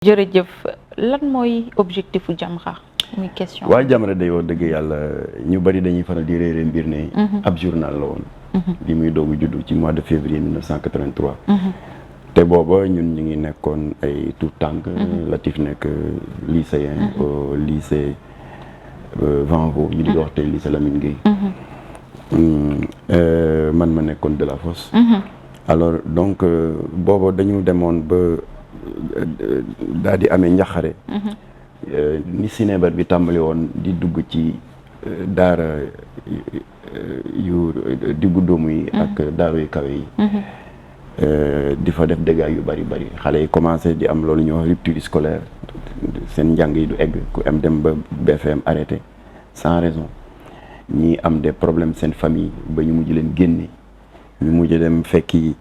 jërëjëf lan mooy objectifu Jamra muy question. waaye Jamra day wax dëgg yàlla ñu bari dañuy faral di réeré mbir ne. ab journal la woon. bi muy doogu juddu ci mois de février 1983. te booba ñun ñu ngi nekkoon ay tout tànk. Latif nekk lycéen au lycée Vanvo ñu di ko wax tey lycée Lamine Gueye. man ma nekkoon de la Fosse. alors donc booba dañu demoon ba daal di amee njaxare. ni sinébar bi tàmbali woon di dugg ci daara yu diggu dóomu yi ak daara yu kawe yi. di fa def dégâts yu bari xale yi commencé di am loolu ñuy wax rupture scolaire seen njàng yi du egg ku am dem ba BFM arrêté sans raison ñii am des problèmes seen famille ba ñu mujj leen génne ñu mujj dem fekki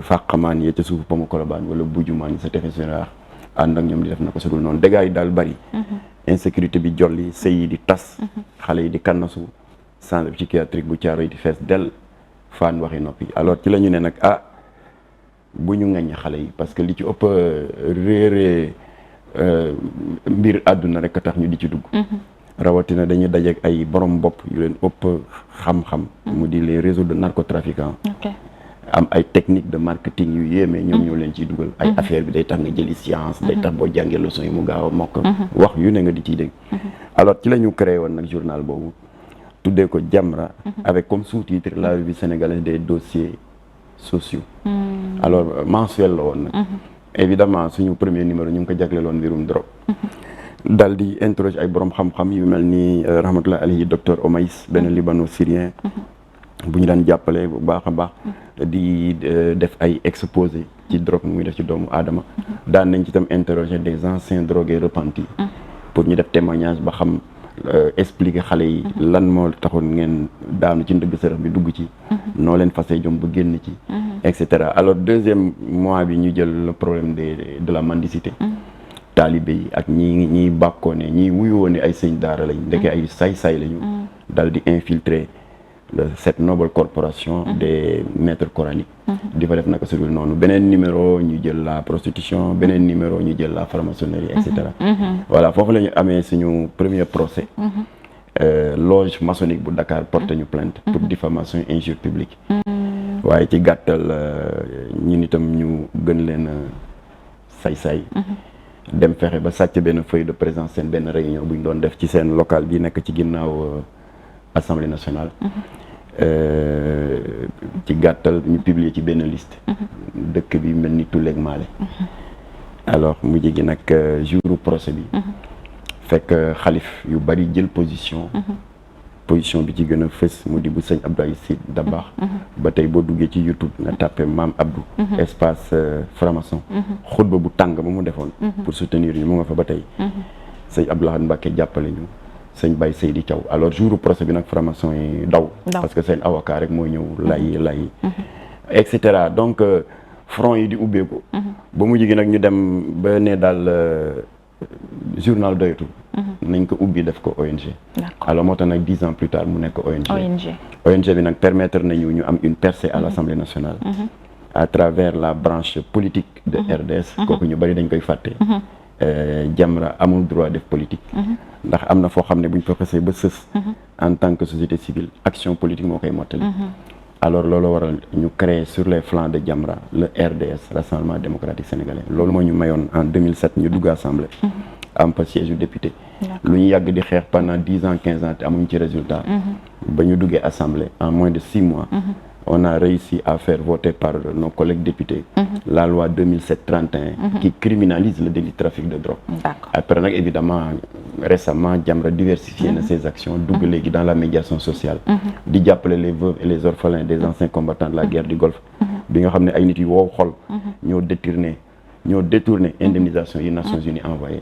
fàqamaan yi ca suufu Pama Colobane wala bujumaan yi sa tefes général ànd ak ñoom di def na ko sudul noonu dégâts yi daal bari. insécurité bi jolli sëy yi di tas. xale yi di kannasu centre psychiatrique bu Thiaroye yi di fees del Fann waxi noppi alors ci la ñu ne nag bu ñu ŋaññi xale yi parce que li ci ëpp réeree mbir àdduna rek a tax ñu di ci dugg. rawatina dañuy dajeek ay borom bopp yu leen ëpp xam-xam. mu di les réseaux de narcotrafiquants. am ay technique de marketing yu yéeme ñoom ñoo leen ciy dugal. ay affaire bi day tax nga jëli science. day tax boo jàngee leçon yi mu gaaw a mokk. wax yu ne nga di ciy dégg. alors ci la ñu créé woon nag journal boobu tuddee ko Jamra. avec comme sous-titre la revue sénégalaise des dossiers sociaux. alors mensuel la woon nag. évidemment suñu premier numéro ñu ngi ko jagleeloon mbirum drogue. dal di interroger ay borom xam-xam yu mel ni rahmatullah alayhi docteur Omaïs benn libano-syrien. bu ñu daan jàppale bu baax a baax. di def ay exposé ci drogue muy def ci doomu aadama. daan nañ ci itam interroger des anciens drogués repentis. pour ñu def témoignage ba xam expliquer xale yi. lan moo taxoon ngeen daanu ci ndëgg sërëx bi dugg ci. noo leen fasee jom ba génn ci. et cetera alors deuxième mois bi ñu jël le problème de la mendicité. taalibe yi ak ñiy bàkkoo ne ñiy wuyoo ne ay sëñ daara lañ ndeke ay saay-saay lañu. dal di infiltrer cette noble corporation des maîtres coraniques. di fa def naka sudul noonu beneen numéro ñu jël la prostitution beneen numéro ñu jël la franc-maçonnerie et cetera. voilà foofu la ñu amee suñu premier procès. loge maçonnique bu Dakar porté ñu plainte pour diffamation injure publique. waaye ci gàttal ñun itam ñu gën leen say-say. dem fexe ba sàcc benn feuille de présence seen benn réunion bu ñu doon def ci seen local bi nekk ci ginnaaw assemblée nationale. ci gàttal ñu publier ci benn liste. dëkk bi mel ni tulleeg maale. alors mujj gi nag jouru procès bi. fekk xalif yu bari jël position. position bi ci gën a fës mu di bu sëñ Abdoulaye Sy Dabakh. ba tey boo duggee ci YouTube nga tàppee Maam Abdou. espace franc-maçon. xutba bu tàng ba mu defoon. pour soutenir ñu mu nga fa ba tey. sëñ Abdoulaye Mbacké jàppale ñu. sëñ Baye Seydi Thiaw alors jour procès bi nag franc-maçon yi daw. parce que seen avocat rek mooy ñëw lay et cetera donc front yi di ubbeeku. ba mujj gi nag ñu dem ba ne daal journal doyatul. nañ ko ubbi def ko ONG. alors moo tax nag 10 ans plus tard mu nekk ONG bi nag permettre nañu ñu am une percée à l'Assemblée nationale. à travers la branche politique de RDS. kooku ñu bari dañ koy fàtte. Jamra amul droit def politique. ndax am na foo xam ne bu ñu fa xasee ba sës. en tant que société civile action politique moo koy mottali. alors loolu waral ñu créer sur les flancs de Jamra le RDS Rassemblement démocratique sénégalais loolu moo ñu mayoon en 2007 ñu dugg assemblée. am fa siège député. lu ñu yàgg di xeex pendant 10 ans 15 ans te amuñ ci résultat. ba ñu duggee assemblée en moins de 6 mois. on a réussi à faire voter par nos collègues députés la loi 2007-31 qui criminalise le délit de trafic de drogue. Après nag évidemment récemment Jamra diversifié na ses actions dugg léegi dans la médiation sociale. di jàppale les veuves et les orphelins des anciens combattants de la guerre du Golfe. bi nga xam ne ay nit yu wow xol ñoo détourné indemnisation yi Nations Unies envoyé.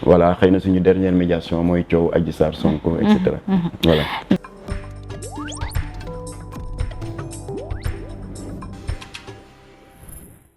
voilà xëy na suñu dernière médiation mooy coow Adji Sarr Sonko et cetera voilà.